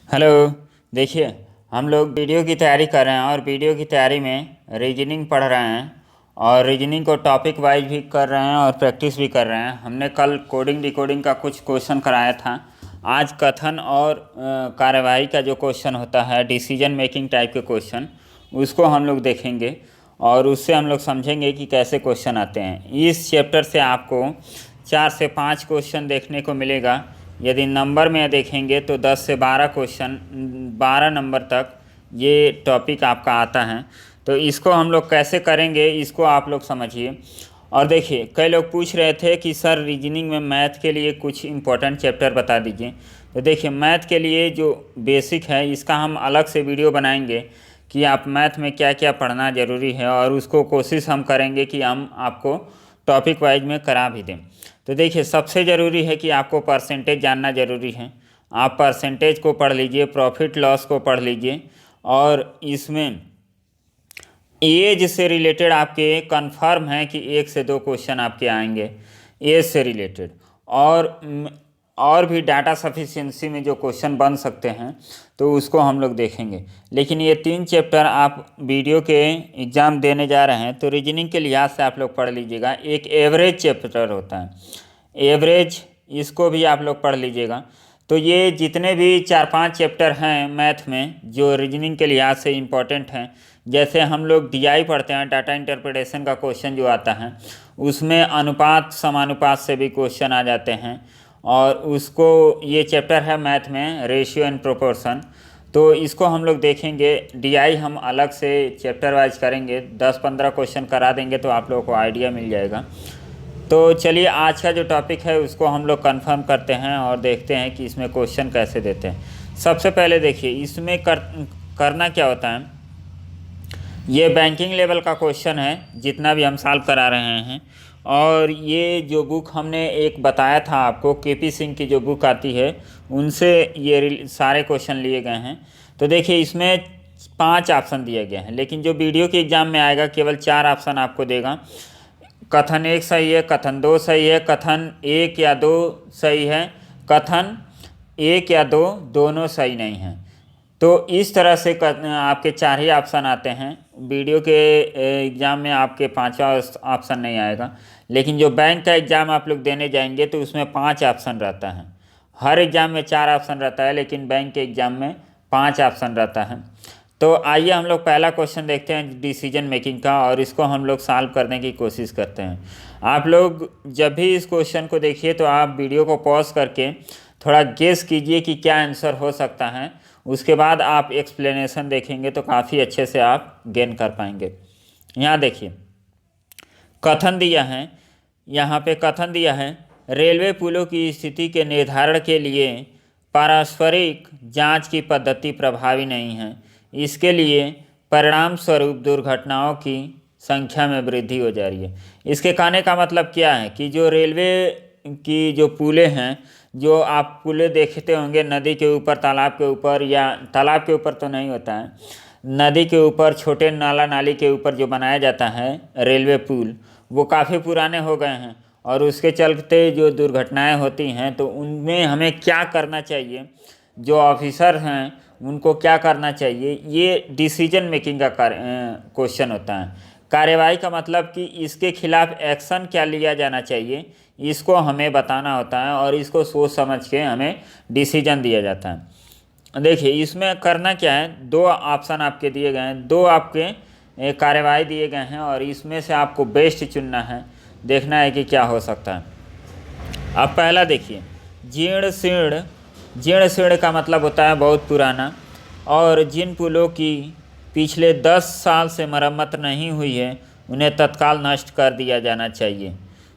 Hello. देखिए, हम लोग वीडियो की तैयारी कर रहे हैं और वीडियो की तैयारी में रीजनिंग पढ़ रहे हैं और रीजनिंग को टॉपिक वाइज भी कर रहे हैं और प्रैक्टिस भी कर रहे हैं। हमने कल कोडिंग डिकोडिंग का कुछ क्वेश्चन कराया था। आज कथन और कार्यवाही का जो क्वेश्चन होता है, डिसीजन मेकिंग टाइप के क्वेश्चन, उसको हम लोग देखेंगे और उससे हम लोग समझेंगे कि कैसे क्वेश्चन आते हैं। इस चैप्टर से आपको 4 से 5 क्वेश्चन देखने को मिलेगा। यदि नंबर में देखेंगे तो 10 से 12 क्वेश्चन, 12 नंबर तक ये टॉपिक आपका आता है। तो इसको हम लोग कैसे करेंगे, इसको आप लोग समझिए। और देखिए, कई लोग पूछ रहे थे कि सर रीजनिंग में मैथ के लिए कुछ इम्पोर्टेंट चैप्टर बता दीजिए। तो देखिए, मैथ के लिए जो बेसिक है इसका हम अलग से वीडियो बनाएंगे कि आप मैथ में क्या क्या पढ़ना ज़रूरी है, और उसको कोशिश हम करेंगे कि हम आपको टॉपिक वाइज में करा भी दें। तो देखिए, सबसे ज़रूरी है कि आपको परसेंटेज जानना ज़रूरी है। आप परसेंटेज को पढ़ लीजिए, प्रॉफिट लॉस को पढ़ लीजिए, और इसमें एज से रिलेटेड आपके कंफर्म है कि 1 से 2 क्वेश्चन आपके आएंगे एज से रिलेटेड। और भी डाटा सफिशिएंसी में जो क्वेश्चन बन सकते हैं तो उसको हम लोग देखेंगे। लेकिन ये 3 चैप्टर आप वीडियो के एग्ज़ाम देने जा रहे हैं तो रीजनिंग के लिहाज से आप लोग पढ़ लीजिएगा। एक एवरेज चैप्टर होता है, एवरेज, इसको भी आप लोग पढ़ लीजिएगा। तो ये जितने भी 4-5 चैप्टर हैं मैथ में जो रीजनिंग के लिहाज से इम्पॉर्टेंट हैं, जैसे हम लोग डीआई पढ़ते हैं, डाटा इंटरप्रिटेशन का क्वेश्चन जो आता है उसमें अनुपात समानुपात से भी क्वेश्चन आ जाते हैं। और उसको, ये चैप्टर है मैथ में रेशियो एंड प्रोपोर्शन, तो इसको हम लोग देखेंगे। डीआई हम अलग से चैप्टर वाइज करेंगे, 10-15 क्वेश्चन करा देंगे तो आप लोगों को आइडिया मिल जाएगा। तो चलिए, आज का जो टॉपिक है उसको हम लोग कंफर्म करते हैं और देखते हैं कि इसमें क्वेश्चन कैसे देते हैं। सबसे पहले देखिए, इसमें करना क्या होता है। ये बैंकिंग लेवल का क्वेश्चन है जितना भी हम सॉल्व करा रहे हैं। और ये जो बुक हमने एक बताया था आपको, केपी सिंह की जो बुक आती है उनसे ये सारे क्वेश्चन लिए गए हैं। तो देखिए, इसमें 5 ऑप्शन दिए गए हैं, लेकिन जो वीडियो के एग्ज़ाम में आएगा केवल 4 ऑप्शन आपको देगा। कथन 1 सही है, कथन 2 सही है, कथन 1 या 2 सही है, कथन 1 या 2 दोनों सही नहीं हैं। तो इस तरह से आपके 4 ही ऑप्शन आते हैं। वीडियो के एग्ज़ाम में आपके 5वां ऑप्शन नहीं आएगा। लेकिन जो बैंक का एग्ज़ाम आप लोग देने जाएंगे तो उसमें 5 ऑप्शन रहता है। हर एग्ज़ाम में 4 ऑप्शन रहता है, लेकिन बैंक के एग्ज़ाम में 5 ऑप्शन रहता है। तो आइए हम लोग पहला क्वेश्चन देखते हैं डिसीजन मेकिंग का, और इसको हम लोग सॉल्व करने की कोशिश करते हैं। आप लोग जब भी इस क्वेश्चन को देखिए तो आप वीडियो को पॉज करके थोड़ा गेस कीजिए कि क्या आंसर हो सकता है। उसके बाद आप एक्सप्लेनेशन देखेंगे तो काफ़ी अच्छे से आप गेन कर पाएंगे। यहाँ देखिए, कथन दिया है, यहाँ पे कथन दिया है, रेलवे पुलों की स्थिति के निर्धारण के लिए पारस्परिक जांच की पद्धति प्रभावी नहीं है। इसके लिए परिणाम स्वरूप दुर्घटनाओं की संख्या में वृद्धि हो जा रही है। इसके कहने का मतलब क्या है कि जो रेलवे की जो पुलें हैं, जो आप पुलें देखते होंगे नदी के ऊपर, तालाब के ऊपर, या तालाब के ऊपर तो नहीं होता है, नदी के ऊपर, छोटे नाला नाली के ऊपर जो बनाया जाता है रेलवे पुल, वो काफ़ी पुराने हो गए हैं। और उसके चलते जो दुर्घटनाएं होती हैं तो उनमें हमें क्या करना चाहिए, जो ऑफिसर हैं उनको क्या करना चाहिए, ये डिसीजन मेकिंग का क्वेश्चन होता है। कार्यवाही का मतलब कि इसके खिलाफ एक्शन क्या लिया जाना चाहिए, इसको हमें बताना होता है और इसको सोच समझ के हमें डिसीजन दिया जाता है। देखिए, इसमें करना क्या है, 2 ऑप्शन आपके दिए गए हैं, 2 आपके कार्यवाही दिए गए हैं और इसमें से आपको बेस्ट चुनना है, देखना है कि क्या हो सकता है। अब पहला देखिए, जीर्ण शीर्ण। जीर्ण शीर्ण का मतलब होता है बहुत पुराना, और जिन पुलों की पिछले 10 साल से मरम्मत नहीं हुई है उन्हें तत्काल नष्ट कर दिया जाना चाहिए।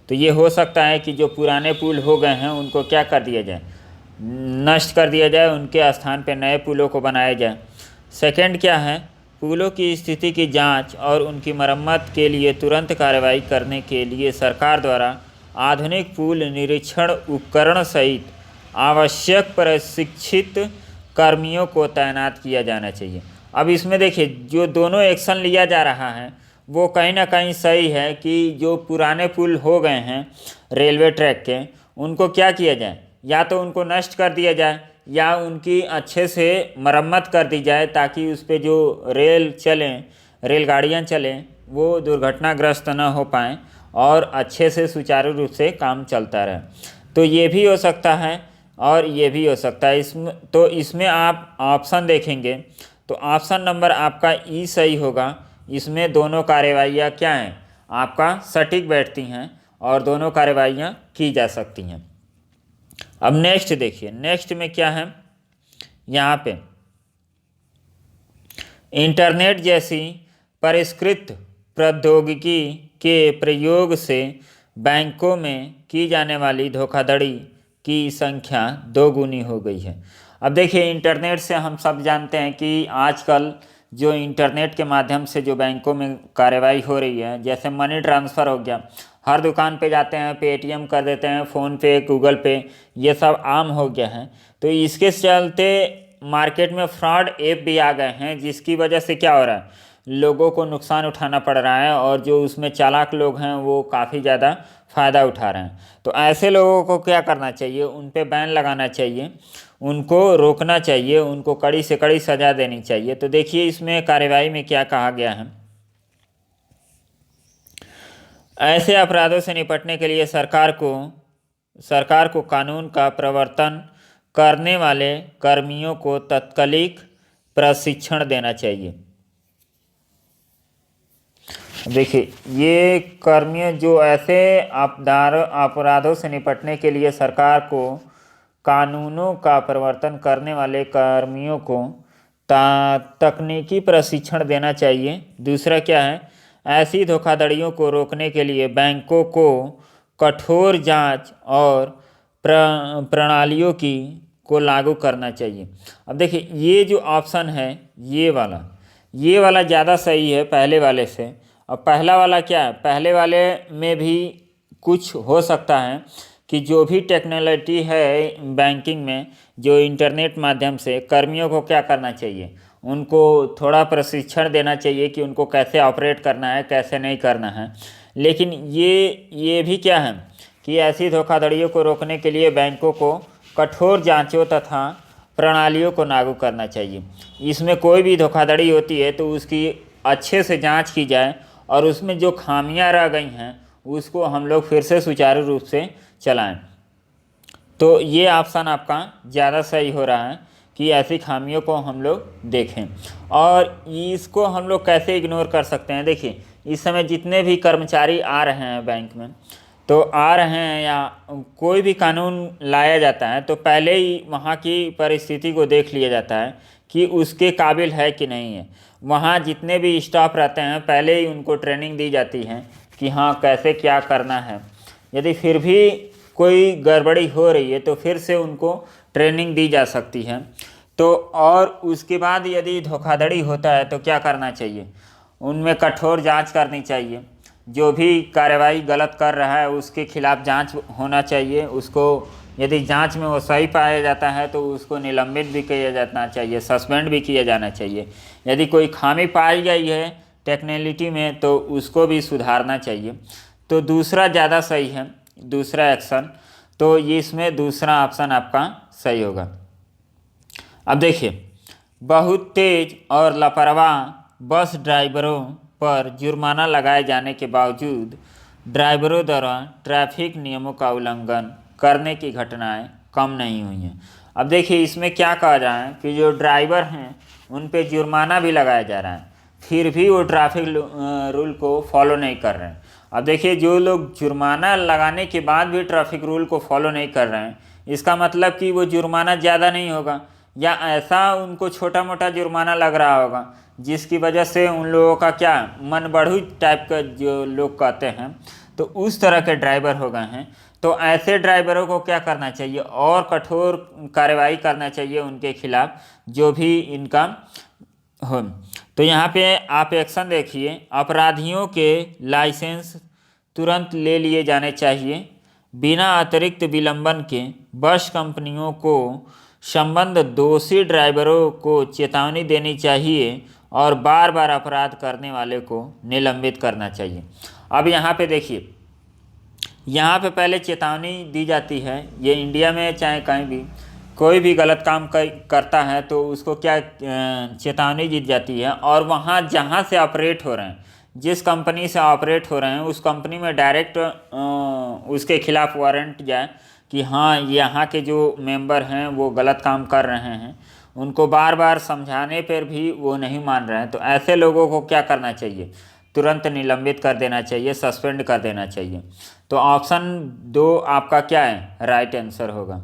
तो ये हो सकता है कि जो पुराने पुल हो गए हैं उनको क्या कर दिया जाए, नष्ट कर दिया जाए, उनके स्थान पर नए पुलों को बनाया जाए। सेकंड क्या है, पुलों की स्थिति की जांच और उनकी मरम्मत के लिए तुरंत कार्रवाई करने के लिए सरकार द्वारा आधुनिक पुल निरीक्षण उपकरण सहित आवश्यक प्रशिक्षित कर्मियों को तैनात किया जाना चाहिए। अब इसमें देखिए, जो दोनों एक्शन लिया जा रहा है वो कहीं ना कहीं सही है कि जो पुराने पुल हो गए हैं रेलवे ट्रैक के, उनको क्या किया जाए, या तो उनको नष्ट कर दिया जाए या उनकी अच्छे से मरम्मत कर दी जाए, ताकि उस पर जो रेलगाड़ियाँ चलें वो दुर्घटनाग्रस्त न हो पाएँ और अच्छे से सुचारू रूप से काम चलता रहे। तो ये भी हो सकता है और ये भी हो सकता है। इसमें आप ऑप्शन देखेंगे तो ऑप्शन नंबर आपका ई सही होगा। इसमें दोनों कार्यवाहियाँ क्या हैं, आपका सटीक बैठती हैं और दोनों कार्यवाहियाँ की जा सकती हैं। अब नेक्स्ट देखिए, नेक्स्ट में क्या है, यहाँ पे इंटरनेट जैसी परिष्कृत प्रौद्योगिकी के प्रयोग से बैंकों में की जाने वाली धोखाधड़ी की संख्या 2 गुनी हो गई है। अब देखिए, इंटरनेट से हम सब जानते हैं कि आजकल जो इंटरनेट के माध्यम से जो बैंकों में कार्रवाई हो रही है, जैसे मनी ट्रांसफ़र हो गया, हर दुकान पे जाते हैं, पेटीएम कर देते हैं, फ़ोनपे, गूगल पे, ये सब आम हो गया है। तो इसके चलते मार्केट में फ्रॉड ऐप भी आ गए हैं, जिसकी वजह से क्या हो रहा है, लोगों को नुकसान उठाना पड़ रहा है और जो उसमें चालाक लोग हैं वो काफ़ी ज़्यादा फ़ायदा उठा रहे हैं। तो ऐसे लोगों को क्या करना चाहिए, उन पे बैन लगाना चाहिए, उनको रोकना चाहिए, उनको कड़ी से कड़ी सज़ा देनी चाहिए। तो देखिए इसमें कार्यवाही में क्या कहा गया है। ऐसे अपराधों से निपटने के लिए सरकार को कानून का प्रवर्तन करने वाले कर्मियों को तात्कालिक प्रशिक्षण देना चाहिए। देखिए, ये कर्मी जो ऐसे अपराधों से निपटने के लिए सरकार को कानूनों का प्रवर्तन करने वाले कर्मियों को तकनीकी प्रशिक्षण देना चाहिए। दूसरा क्या है, ऐसी धोखाधड़ियों को रोकने के लिए बैंकों को कठोर जांच और प्रणालियों को लागू करना चाहिए। अब देखिए, ये जो ऑप्शन है ये वाला ज़्यादा सही है पहले वाले से। अब पहला वाला क्या है, पहले वाले में भी कुछ हो सकता है कि जो भी टेक्नोलॉजी है बैंकिंग में, जो इंटरनेट माध्यम से कर्मियों को क्या करना चाहिए, उनको थोड़ा प्रशिक्षण देना चाहिए कि उनको कैसे ऑपरेट करना है, कैसे नहीं करना है। लेकिन ये भी क्या है कि ऐसी धोखाधड़ियों को रोकने के लिए बैंकों को कठोर जांचों तथा प्रणालियों को लागू करना चाहिए। इसमें कोई भी धोखाधड़ी होती है तो उसकी अच्छे से जांच की जाए और उसमें जो खामियां रह गई हैं उसको हम लोग फिर से सुचारू रूप से चलाएं। तो ये ऑप्शन आपका ज़्यादा सही हो रहा है कि ऐसी खामियों को हम लोग देखें। और इसको हम लोग कैसे इग्नोर कर सकते हैं, देखिए इस समय जितने भी कर्मचारी आ रहे हैं बैंक में, तो आ रहे हैं या कोई भी कानून लाया जाता है तो पहले ही वहाँ की परिस्थिति को देख लिया जाता है कि उसके काबिल है कि नहीं है। वहाँ जितने भी स्टाफ रहते हैं पहले ही उनको ट्रेनिंग दी जाती है कि हाँ कैसे क्या करना है। यदि फिर भी कोई गड़बड़ी हो रही है तो फिर से उनको ट्रेनिंग दी जा सकती है। तो और उसके बाद यदि धोखाधड़ी होता है तो क्या करना चाहिए, उनमें कठोर जांच करनी चाहिए। जो भी कार्रवाई गलत कर रहा है उसके खिलाफ जांच होना चाहिए। उसको यदि जांच में वो सही पाया जाता है तो उसको निलंबित भी किया जाना चाहिए, सस्पेंड भी किया जाना चाहिए। यदि कोई खामी पाई गई है टेक्नोलॉजी में तो उसको भी सुधारना चाहिए। तो दूसरा ज़्यादा सही है, दूसरा एक्शन। तो ये इसमें दूसरा ऑप्शन आपका सही होगा। अब देखिए, बहुत तेज़ और लापरवाह बस ड्राइवरों पर जुर्माना लगाए जाने के बावजूद ड्राइवरों द्वारा ट्रैफिक नियमों का उल्लंघन करने की घटनाएं कम नहीं हुई हैं। अब देखिए, इसमें क्या कहा जा रहा है कि जो ड्राइवर हैं उन पे जुर्माना भी लगाया जा रहा है, फिर भी वो ट्रैफिक रूल को फॉलो नहीं कर रहे हैं। अब देखिए, जो लोग जुर्माना लगाने के बाद भी ट्रैफिक रूल को फॉलो नहीं कर रहे हैं, इसका मतलब कि वो जुर्माना ज़्यादा नहीं होगा या ऐसा उनको छोटा मोटा जुर्माना लग रहा होगा जिसकी वजह से उन लोगों का क्या मन बढ़ू टाइप का जो लोग कहते हैं, तो उस तरह के ड्राइवर हो गए हैं। तो ऐसे ड्राइवरों को क्या करना चाहिए, और कठोर कार्रवाई करना चाहिए उनके खिलाफ जो भी इनका हो। तो यहाँ पे आप एक्शन देखिए, अपराधियों के लाइसेंस तुरंत ले लिए जाने चाहिए। बिना अतिरिक्त विलंबन के बस कंपनियों को संबंध दोषी ड्राइवरों को चेतावनी देनी चाहिए और बार बार अपराध करने वाले को निलंबित करना चाहिए। अब यहाँ पे देखिए, यहाँ पे पहले चेतावनी दी जाती है, ये इंडिया में चाहे कहीं भी, कोई भी गलत काम करता है तो उसको क्या चेतावनी दी जाती है, और वहाँ जहाँ से ऑपरेट हो रहे हैं, जिस कंपनी से ऑपरेट हो रहे हैं, उस कंपनी में डायरेक्ट उसके खिलाफ वारंट जाए कि हाँ यहाँ के जो मेंबर हैं वो गलत काम कर रहे हैं। उनको बार बार समझाने पर भी वो नहीं मान रहे हैं, तो ऐसे लोगों को क्या करना चाहिए, तुरंत निलंबित कर देना चाहिए, सस्पेंड कर देना चाहिए। तो ऑप्शन 2 आपका क्या है, राइट आंसर होगा।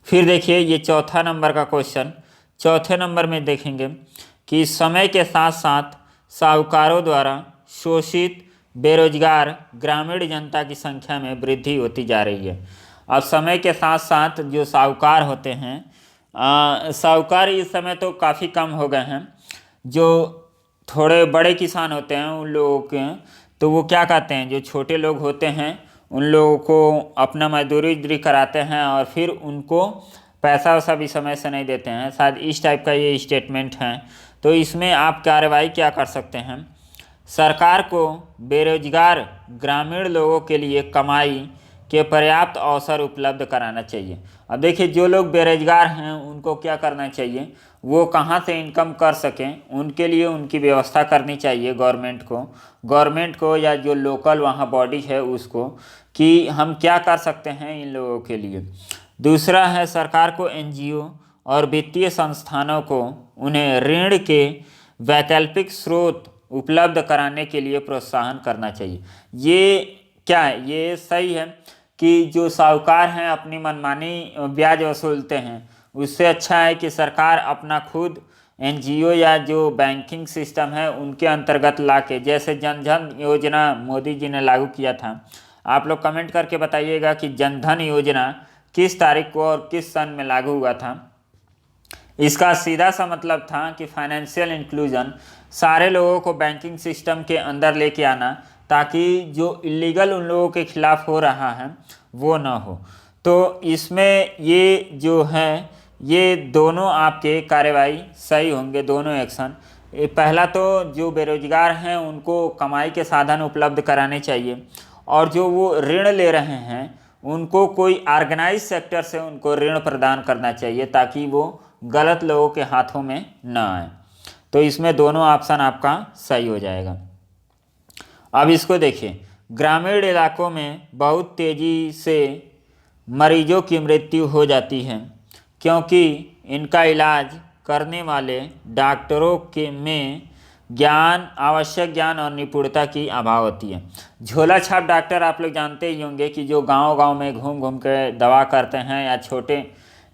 फिर देखिए ये चौथा नंबर का क्वेश्चन। चौथे नंबर में देखेंगे कि समय के साथ साथ साहूकारों द्वारा शोषित बेरोजगार ग्रामीण जनता की संख्या में वृद्धि होती जा रही है। अब समय के साथ साथ जो साहूकार होते हैं, साहूकार इस समय तो काफ़ी कम हो गए हैं। जो थोड़े बड़े किसान होते हैं उन लोगों के, तो वो क्या कहते हैं, जो छोटे लोग होते हैं उन लोगों को अपना मजदूरी उजदूरी कराते हैं और फिर उनको पैसा वैसा भी समय से नहीं देते हैं, शायद इस टाइप का ये स्टेटमेंट है। तो इसमें आप कार्रवाई क्या कर सकते हैं, सरकार को बेरोजगार ग्रामीण लोगों के लिए कमाई के पर्याप्त अवसर उपलब्ध कराना चाहिए। अब देखिए जो लोग बेरोजगार हैं उनको क्या करना चाहिए, वो कहाँ से इनकम कर सकें उनके लिए उनकी व्यवस्था करनी चाहिए गवर्नमेंट को या जो लोकल वहाँ बॉडी है उसको, कि हम क्या कर सकते हैं इन लोगों के लिए। दूसरा है सरकार को एनजीओ और वित्तीय संस्थानों को उन्हें ऋण के वैकल्पिक स्रोत उपलब्ध कराने के लिए प्रोत्साहन करना चाहिए। ये क्या है, ये सही है कि जो साहूकार हैं अपनी मनमानी ब्याज वसूलते हैं, उससे अच्छा है कि सरकार अपना खुद एनजीओ या जो बैंकिंग सिस्टम है उनके अंतर्गत लाके, जैसे जन धन योजना मोदी जी ने लागू किया था। आप लोग कमेंट करके बताइएगा कि जन धन योजना किस तारीख को और किस सन में लागू हुआ था। इसका सीधा सा मतलब था कि फाइनेंशियल इंक्लूजन, सारे लोगों को बैंकिंग सिस्टम के अंदर लेके आना, ताकि जो इलीगल उन लोगों के खिलाफ हो रहा है वो ना हो। तो इसमें ये जो है ये दोनों आपके कार्रवाई सही होंगे, दोनों एक्शन। पहला तो जो बेरोजगार हैं उनको कमाई के साधन उपलब्ध कराने चाहिए, और जो वो ऋण ले रहे हैं उनको कोई ऑर्गेनाइज सेक्टर से उनको ऋण प्रदान करना चाहिए ताकि वो गलत लोगों के हाथों में ना आए। तो इसमें दोनों ऑप्शन आपका सही हो जाएगा। अब इसको देखिए, ग्रामीण इलाकों में बहुत तेज़ी से मरीजों की मृत्यु हो जाती है क्योंकि इनका इलाज करने वाले डॉक्टरों के में आवश्यक ज्ञान और निपुणता की अभाव होती है। झोला छाप डॉक्टर आप लोग जानते ही होंगे कि जो गांव-गांव में घूम घूम के दवा करते हैं, या छोटे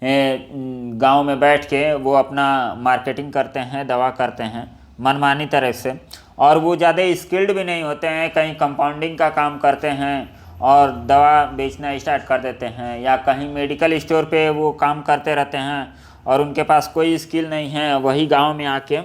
गांव में बैठ के वो अपना मार्केटिंग करते हैं, दवा करते हैं मनमानी तरह से, और वो ज़्यादा स्किल्ड भी नहीं होते हैं, कहीं कंपाउंडिंग का काम करते हैं और दवा बेचना स्टार्ट कर देते हैं, या कहीं मेडिकल स्टोर पे वो काम करते रहते हैं और उनके पास कोई स्किल नहीं है, वही गांव में आके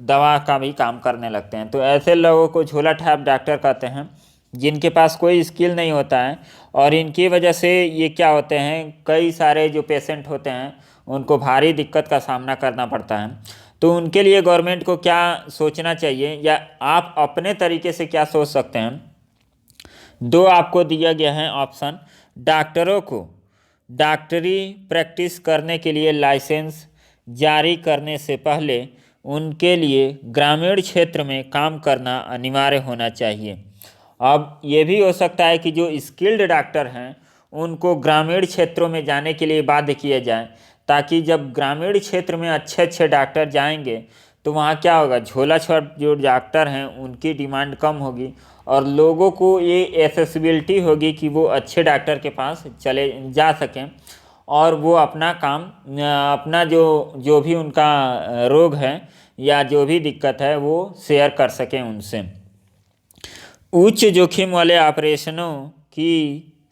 दवा का भी काम करने लगते हैं। तो ऐसे लोगों को झोला छाप डॉक्टर कहते हैं, जिनके पास कोई स्किल नहीं होता है, और इनकी वजह से ये क्या होते हैं, कई सारे जो पेशेंट होते हैं उनको भारी दिक्कत का सामना करना पड़ता है। तो उनके लिए गवर्नमेंट को क्या सोचना चाहिए, या आप अपने तरीके से क्या सोच सकते हैं। दो आपको दिया गया है ऑप्शन। डॉक्टरों को डॉक्टरी प्रैक्टिस करने के लिए लाइसेंस जारी करने से पहले उनके लिए ग्रामीण क्षेत्र में काम करना अनिवार्य होना चाहिए। अब ये भी हो सकता है कि जो स्किल्ड डॉक्टर हैं उनको ग्रामीण क्षेत्रों में जाने के लिए बाध्य किया जाए, ताकि जब ग्रामीण क्षेत्र में अच्छे अच्छे डॉक्टर जाएंगे तो वहाँ क्या होगा, झोला छाप जो डॉक्टर हैं उनकी डिमांड कम होगी और लोगों को ये एक्सेसिबिलिटी होगी कि वो अच्छे डॉक्टर के पास चले जा सकें, और वो अपना काम अपना जो भी उनका रोग है या जो भी दिक्कत है वो शेयर कर सकें उनसे। उच्च जोखिम वाले ऑपरेशनों की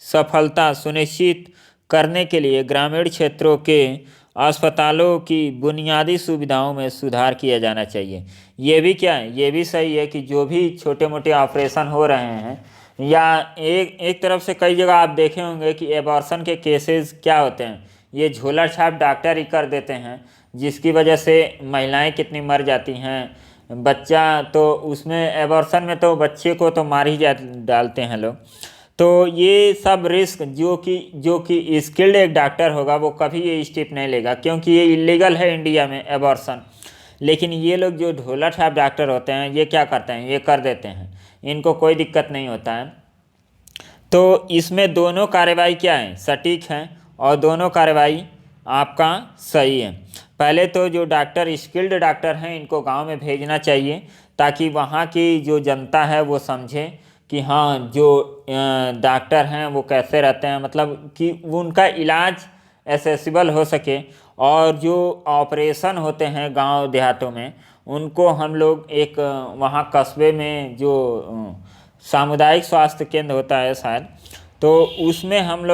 सफलता सुनिश्चित करने के लिए ग्रामीण क्षेत्रों के अस्पतालों की बुनियादी सुविधाओं में सुधार किया जाना चाहिए। ये भी क्या है, ये भी सही है कि जो भी छोटे मोटे ऑपरेशन हो रहे हैं, या एक तरफ से कई जगह आप देखे होंगे कि एबॉर्शन के केसेस क्या होते हैं, ये झोला छाप डॉक्टर ही कर देते हैं, जिसकी वजह से महिलाएं कितनी मर जाती हैं। बच्चा तो उसमें एबॉर्शन में तो बच्चे को तो मार ही डालते हैं लोग। तो ये सब रिस्क जो कि स्किल्ड एक डॉक्टर होगा वो कभी ये स्टेप नहीं लेगा, क्योंकि ये इलीगल है इंडिया में एबॉर्शन। लेकिन ये लोग जो ढोला छाप डॉक्टर होते हैं ये क्या करते हैं, ये कर देते हैं, इनको कोई दिक्कत नहीं होता है। तो इसमें दोनों कार्रवाई क्या है, सटीक हैं और दोनों कार्रवाई आपका सही है। पहले तो जो डॉक्टर स्किल्ड डॉक्टर हैं इनको गांव में भेजना चाहिए, ताकि वहाँ की जो जनता है वो समझे कि हाँ जो डॉक्टर हैं वो कैसे रहते हैं, मतलब कि उनका इलाज एसेसिबल हो सके। और जो ऑपरेशन होते हैं गांव देहातों में उनको हम लोग एक वहाँ कस्बे में जो सामुदायिक स्वास्थ्य केंद्र होता है शायद, तो उसमें हम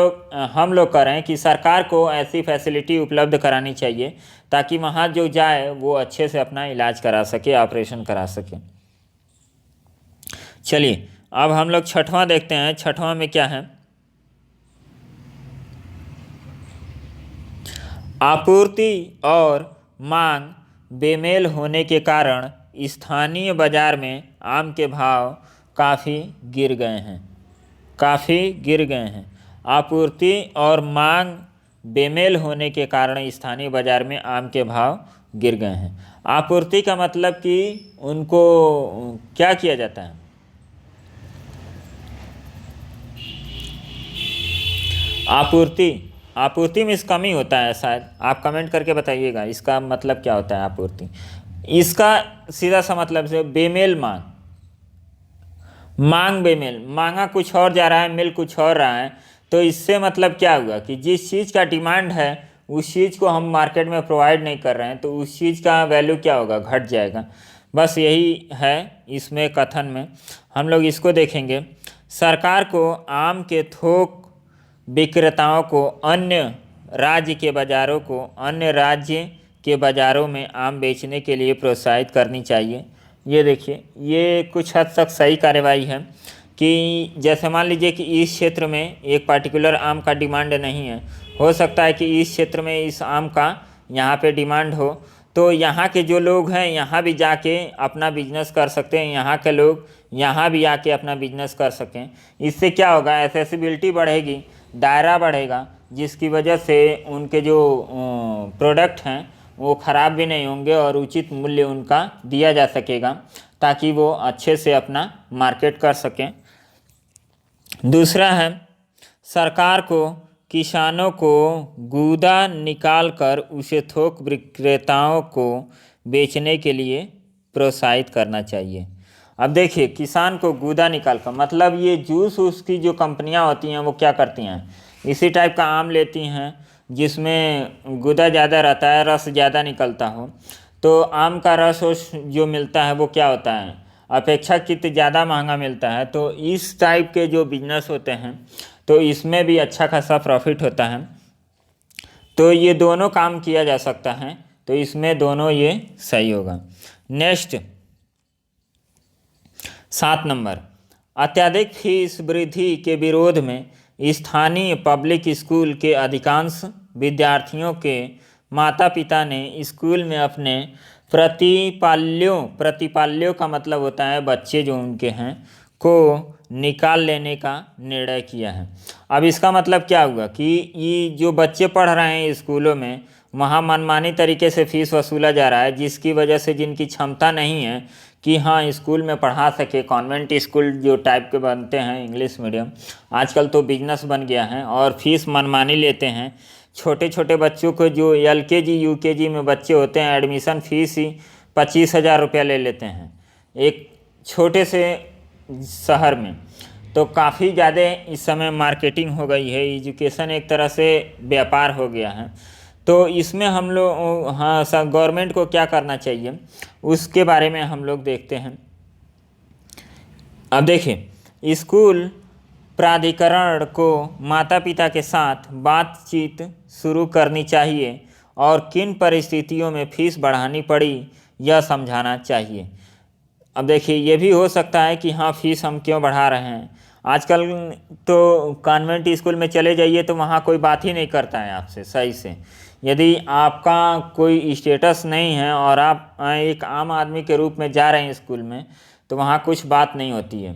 लोग करें कि सरकार को ऐसी फैसिलिटी उपलब्ध करानी चाहिए ताकि वहाँ जो जाए वो अच्छे से अपना इलाज करा सके, ऑपरेशन करा सके। चलिए अब हम लोग छठवां देखते हैं। छठवां में क्या है, आपूर्ति और मांग बेमेल होने के कारण स्थानीय बाजार में आम के भाव काफ़ी गिर गए हैं। आपूर्ति और मांग बेमेल होने के कारण स्थानीय बाजार में आम के भाव गिर गए हैं। आपूर्ति का मतलब कि उनको क्या किया जाता है, आपूर्ति में कमी होता है शायद, आप कमेंट करके बताइएगा इसका मतलब क्या होता है आपूर्ति। इसका सीधा सा मतलब से बेमेल मांग बेमेल, मांगा कुछ और जा रहा है, मिल कुछ और रहा है। तो इससे मतलब क्या हुआ कि जिस चीज़ का डिमांड है उस चीज़ को हम मार्केट में प्रोवाइड नहीं कर रहे हैं, तो उस चीज़ का वैल्यू क्या होगा, घट जाएगा। बस यही है इसमें कथन में। हम लोग इसको देखेंगे। सरकार को आम के थोक विक्रेताओं को अन्य राज्य के बाज़ारों में आम बेचने के लिए प्रोत्साहित करनी चाहिए। ये देखिए, ये कुछ हद तक सही कार्रवाई है कि जैसे मान लीजिए कि इस क्षेत्र में एक पार्टिकुलर आम का डिमांड नहीं है, हो सकता है कि इस क्षेत्र में इस आम का यहाँ पे डिमांड हो, तो यहाँ के जो लोग हैं यहाँ भी जाके अपना बिजनेस कर सकते हैं, यहाँ के लोग यहाँ भी आके अपना बिजनेस कर सकें। इससे क्या होगा, एक्सेसिबिलिटी बढ़ेगी, दायरा बढ़ेगा, जिसकी वजह से उनके जो प्रोडक्ट हैं वो ख़राब भी नहीं होंगे और उचित मूल्य उनका दिया जा सकेगा ताकि वो अच्छे से अपना मार्केट कर सकें। दूसरा है, सरकार को किसानों को गूदा निकाल कर उसे थोक विक्रेताओं को बेचने के लिए प्रोत्साहित करना चाहिए। अब देखिए, किसान को गूदा निकाल कर मतलब ये जूस उसकी जो कंपनियां होती हैं वो क्या करती हैं, इसी टाइप का आम लेती हैं जिसमें गूदा ज़्यादा रहता है, रस ज़्यादा निकलता हो। तो आम का रस जो मिलता है वो क्या होता है, अपेक्षाकृत ज़्यादा महंगा मिलता है। तो इस टाइप के जो बिजनेस होते हैं तो इसमें भी अच्छा खासा प्रॉफिट होता है। तो ये दोनों काम किया जा सकता है, तो इसमें दोनों ये सही होगा। नेक्स्ट 7 नंबर, अत्यधिक फीस वृद्धि के विरोध में स्थानीय पब्लिक स्कूल के अधिकांश विद्यार्थियों के माता पिता ने स्कूल में अपने प्रतिपाल्यों का मतलब होता है बच्चे जो उनके हैं को निकाल लेने का निर्णय किया है। अब इसका मतलब क्या हुआ कि ये जो बच्चे पढ़ रहे हैं स्कूलों में वहाँ मनमानी तरीके से फ़ीस वसूला जा रहा है, जिसकी वजह से जिनकी क्षमता नहीं है कि हाँ स्कूल में पढ़ा सके, कॉन्वेंट स्कूल जो टाइप के बनते हैं इंग्लिश मीडियम, आजकल तो बिजनेस बन गया है और फीस मनमानी लेते हैं। छोटे छोटे बच्चों को जो LKG UKG में बच्चे होते हैं एडमिशन फ़ीस ही 25,000 रुपया ले लेते हैं एक छोटे से शहर में। तो काफ़ी ज़्यादा इस समय मार्केटिंग हो गई है, एजुकेशन एक तरह से व्यापार हो गया है। तो इसमें हम लोग गवर्नमेंट को क्या करना चाहिए उसके बारे में हम लोग देखते हैं। अब देखिए, स्कूल प्राधिकरण को माता पिता के साथ बातचीत शुरू करनी चाहिए और किन परिस्थितियों में फ़ीस बढ़ानी पड़ी यह समझाना चाहिए। अब देखिए, ये भी हो सकता है कि हाँ फ़ीस हम क्यों बढ़ा रहे हैं। आजकल तो कॉन्वेंट स्कूल में चले जाइए तो वहाँ कोई बात ही नहीं करता है आपसे सही से। यदि आपका कोई स्टेटस नहीं है और आप एक आम आदमी के रूप में जा रहे हैं स्कूल में तो वहाँ कुछ बात नहीं होती है।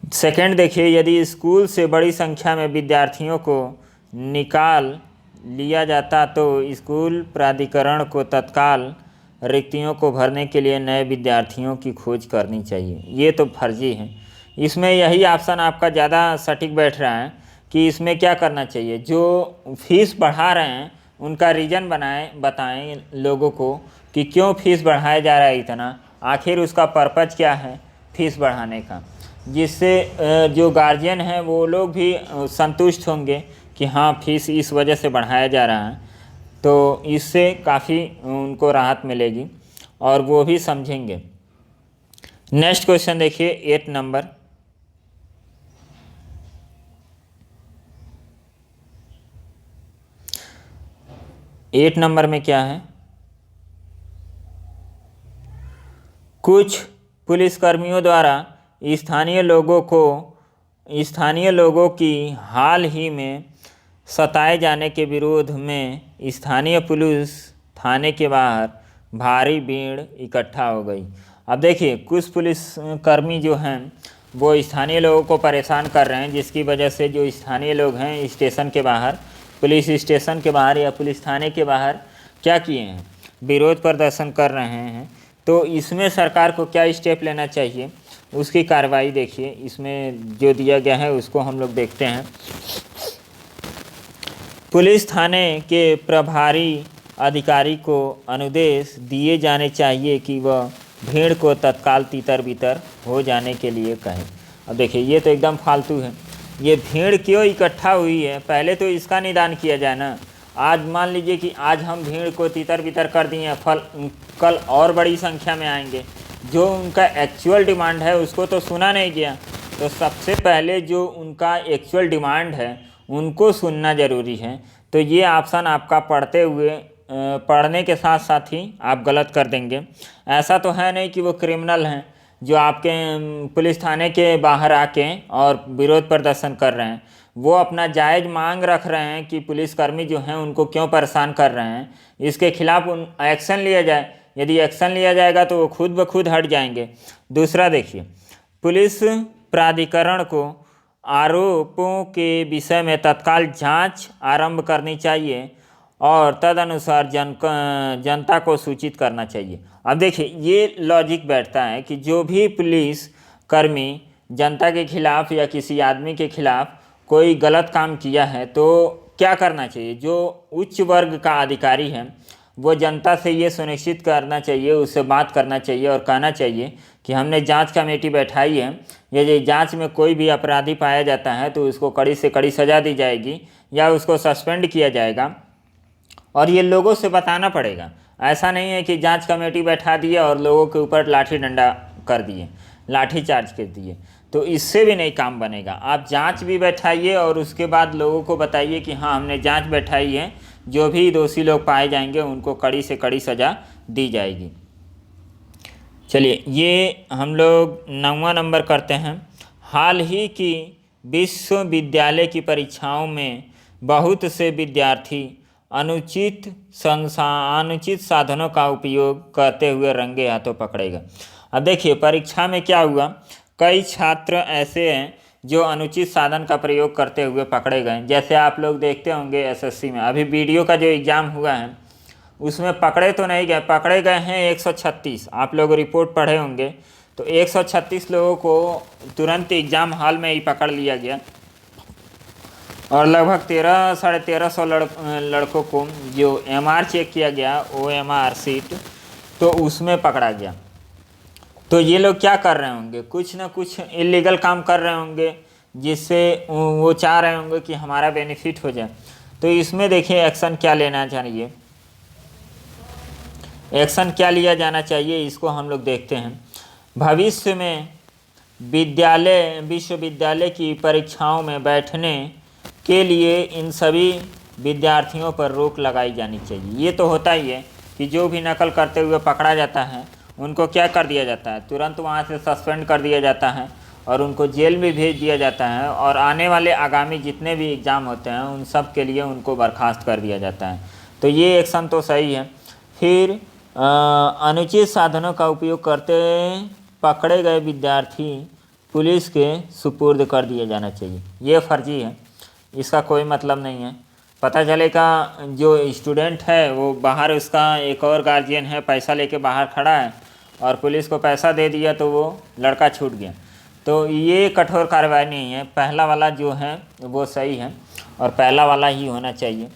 सेकंड देखिए, यदि स्कूल से बड़ी संख्या में विद्यार्थियों को निकाल लिया जाता तो स्कूल प्राधिकरण को तत्काल रिक्तियों को भरने के लिए नए विद्यार्थियों की खोज करनी चाहिए। ये तो फर्जी है। इसमें यही ऑप्शन आपका ज़्यादा सटीक बैठ रहा है कि इसमें क्या करना चाहिए, जो फीस बढ़ा रहे हैं उनका रीज़न बताएं लोगों को कि क्यों फीस बढ़ाया जा रहा है इतना, आखिर उसका पर्पज़ क्या है फीस बढ़ाने का, जिससे जो गार्जियन हैं वो लोग भी संतुष्ट होंगे कि हाँ फीस इस वजह से बढ़ाया जा रहा है, तो इससे काफ़ी उनको राहत मिलेगी और वो भी समझेंगे। नेक्स्ट क्वेश्चन देखिए 8 नंबर। एट नंबर में क्या है, कुछ पुलिसकर्मियों द्वारा स्थानीय लोगों की हाल ही में सताए जाने के विरोध में स्थानीय पुलिस थाने के बाहर भारी भीड़ इकट्ठा हो गई। अब देखिए, कुछ पुलिसकर्मी जो हैं वो स्थानीय लोगों को परेशान कर रहे हैं, जिसकी वजह से जो स्थानीय लोग हैं स्टेशन के बाहर, पुलिस स्टेशन के बाहर या पुलिस थाने के बाहर क्या किए हैं, विरोध प्रदर्शन कर रहे हैं। तो इसमें सरकार को क्या स्टेप लेना चाहिए उसकी कार्रवाई देखिए, इसमें जो दिया गया है उसको हम लोग देखते हैं। पुलिस थाने के प्रभारी अधिकारी को अनुदेश दिए जाने चाहिए कि वह भीड़ को तत्काल तितर बितर हो जाने के लिए कहे। अब देखिए, ये तो एकदम फालतू है। ये भीड़ क्यों इकट्ठा हुई है, पहले तो इसका निदान किया जाए ना। आज मान लीजिए कि आज हम भीड़ को तितर बितर कर दिए, कल और बड़ी संख्या में आएंगे, जो उनका एक्चुअल डिमांड है उसको तो सुना नहीं गया। तो सबसे पहले जो उनका एक्चुअल डिमांड है उनको सुनना ज़रूरी है। तो ये ऑप्शन आपका पढ़ने के साथ साथ ही आप गलत कर देंगे। ऐसा तो है नहीं कि वो क्रिमिनल हैं जो आपके पुलिस थाने के बाहर आके और विरोध प्रदर्शन कर रहे हैं। वो अपना जायज़ मांग रख रहे हैं कि पुलिसकर्मी जो हैं उनको क्यों परेशान कर रहे हैं, इसके खिलाफ एक्शन लिया जाए। यदि एक्शन लिया जाएगा तो वो खुद ब खुद हट जाएंगे। दूसरा देखिए, पुलिस प्राधिकरण को आरोपों के विषय में तत्काल जांच आरंभ करनी चाहिए और तदनुसार जनता को सूचित करना चाहिए। अब देखिए, ये लॉजिक बैठता है कि जो भी पुलिस कर्मी जनता के खिलाफ या किसी आदमी के खिलाफ कोई गलत काम किया है तो क्या करना चाहिए, जो उच्च वर्ग का अधिकारी है वो जनता से ये सुनिश्चित करना चाहिए, उससे बात करना चाहिए और कहना चाहिए कि हमने जांच कमेटी बैठाई है, यदि जांच में कोई भी अपराधी पाया जाता है तो उसको कड़ी से कड़ी सज़ा दी जाएगी या उसको सस्पेंड किया जाएगा। और ये लोगों से बताना पड़ेगा। ऐसा नहीं है कि जांच कमेटी बैठा दिए और लोगों के ऊपर लाठी डंडा कर दिए, लाठी चार्ज कर दिए, तो इससे भी नहीं काम बनेगा। आप जांच भी बैठाइए और उसके बाद लोगों को बताइए कि हाँ हमने जांच बैठाई है, जो भी दोषी लोग पाए जाएंगे उनको कड़ी से कड़ी सज़ा दी जाएगी। चलिए, ये हम लोग 9वां नंबर करते हैं। हाल ही की विश्वविद्यालय की परीक्षाओं में बहुत से विद्यार्थी अनुचित साधनों का उपयोग करते हुए रंगे हाथों पकड़े गए। अब देखिए, परीक्षा में क्या हुआ, कई छात्र ऐसे हैं जो अनुचित साधन का प्रयोग करते हुए पकड़े गए। जैसे आप लोग देखते होंगे एसएससी में अभी वीडियो का जो एग्ज़ाम हुआ है उसमें पकड़े तो नहीं गए, पकड़े गए हैं 136। आप लोग रिपोर्ट पढ़े होंगे तो 136 लोगों को तुरंत एग्ज़ाम हॉल में ही पकड़ लिया गया और लगभग 1300 साढ़े 1300 लड़कों को जो एमआर चेक किया गया, OMR सीट, तो उसमें पकड़ा गया। तो ये लोग क्या कर रहे होंगे, कुछ ना कुछ इलीगल काम कर रहे होंगे जिससे वो चाह रहे होंगे कि हमारा बेनिफिट हो जाए। तो इसमें देखिए एक्शन क्या लेना चाहिए, एक्शन क्या लिया जाना चाहिए, इसको हम लोग देखते हैं। भविष्य में विश्वविद्यालय की परीक्षाओं में बैठने के लिए इन सभी विद्यार्थियों पर रोक लगाई जानी चाहिए। ये तो होता ही है कि जो भी नकल करते हुए पकड़ा जाता है उनको क्या कर दिया जाता है, तुरंत वहाँ से सस्पेंड कर दिया जाता है और उनको जेल में भेज दिया जाता है और आने वाले आगामी जितने भी एग्ज़ाम होते हैं उन सब के लिए उनको बर्खास्त कर दिया जाता है। तो ये एक्शन तो सही है। फिर अनुचित साधनों का उपयोग करते पकड़े गए विद्यार्थी पुलिस के सुपुर्द कर दिया जाना चाहिए। ये फर्जी है, इसका कोई मतलब नहीं है। पता चलेगा जो स्टूडेंट है वो बाहर, उसका एक और गार्जियन है पैसा लेके बाहर खड़ा है और पुलिस को पैसा दे दिया तो वो लड़का छूट गया। तो ये कठोर कार्रवाई नहीं है। पहला वाला जो है वो सही है और पहला वाला ही होना चाहिए।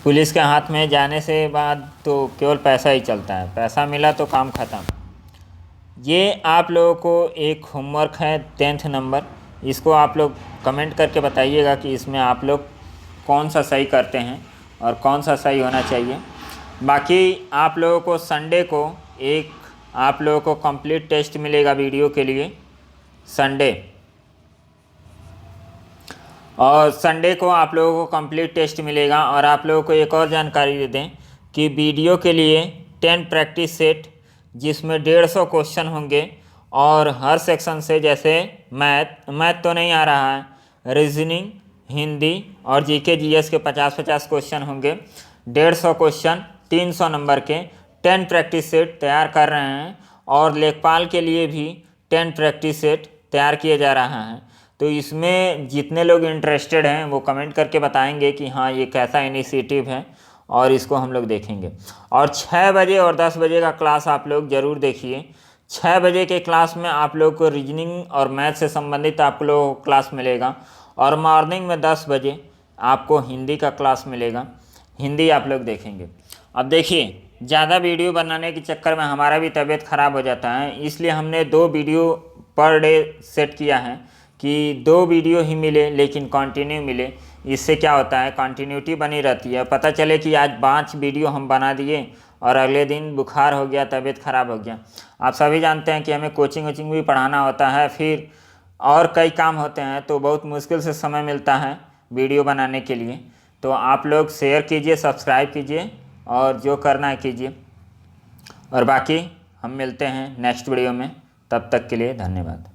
पुलिस के हाथ में जाने से बाद तो केवल पैसा ही चलता है, पैसा मिला तो काम ख़त्म। ये आप लोगों को एक होमवर्क है 10th नंबर, इसको आप लोग कमेंट करके बताइएगा कि इसमें आप लोग कौन सा सही करते हैं और कौन सा सही होना चाहिए। बाकी आप लोगों को संडे को एक आप लोगों को कंप्लीट टेस्ट मिलेगा वीडियो के लिए संडे, और संडे को आप लोगों को कंप्लीट टेस्ट मिलेगा। और आप लोगों को एक और जानकारी दे दें कि वीडियो के लिए 10 प्रैक्टिस सेट जिसमें 150 क्वेश्चन होंगे और हर सेक्शन से, जैसे मैथ तो नहीं आ रहा है, रीजनिंग, हिंदी और जीके जीएस के 50-50 क्वेश्चन होंगे। 150 क्वेश्चन 300 नंबर के 10 प्रैक्टिस सेट तैयार कर रहे हैं और लेखपाल के लिए भी 10 प्रैक्टिस सेट तैयार किया जा रहा है। तो इसमें जितने लोग इंटरेस्टेड हैं वो कमेंट करके बताएंगे कि हाँ ये कैसा इनिशिएटिव है और इसको हम लोग देखेंगे। और 6 बजे और 10 बजे का क्लास आप लोग ज़रूर देखिए। 6 बजे के क्लास में आप लोग को रीजनिंग और मैथ से संबंधित आप लोगों को क्लास मिलेगा और मॉर्निंग में 10 बजे आपको हिंदी का क्लास मिलेगा। हिंदी आप लोग देखेंगे। अब देखिए, ज़्यादा वीडियो बनाने के चक्कर में हमारा भी तबीयत ख़राब हो जाता है, इसलिए हमने 2 वीडियो पर डे सेट किया है कि 2 वीडियो ही मिले लेकिन कंटिन्यू मिले। इससे क्या होता है, कंटिन्यूटी बनी रहती है। पता चले कि आज 5 वीडियो हम बना दिए और अगले दिन बुखार हो गया, तबीयत ख़राब हो गया। आप सभी जानते हैं कि हमें कोचिंग भी पढ़ाना होता है, फिर और कई काम होते हैं, तो बहुत मुश्किल से समय मिलता है वीडियो बनाने के लिए। तो आप लोग शेयर कीजिए, सब्सक्राइब कीजिए और जो करना है कीजिए। और बाकी हम मिलते हैं नेक्स्ट वीडियो में, तब तक के लिए धन्यवाद।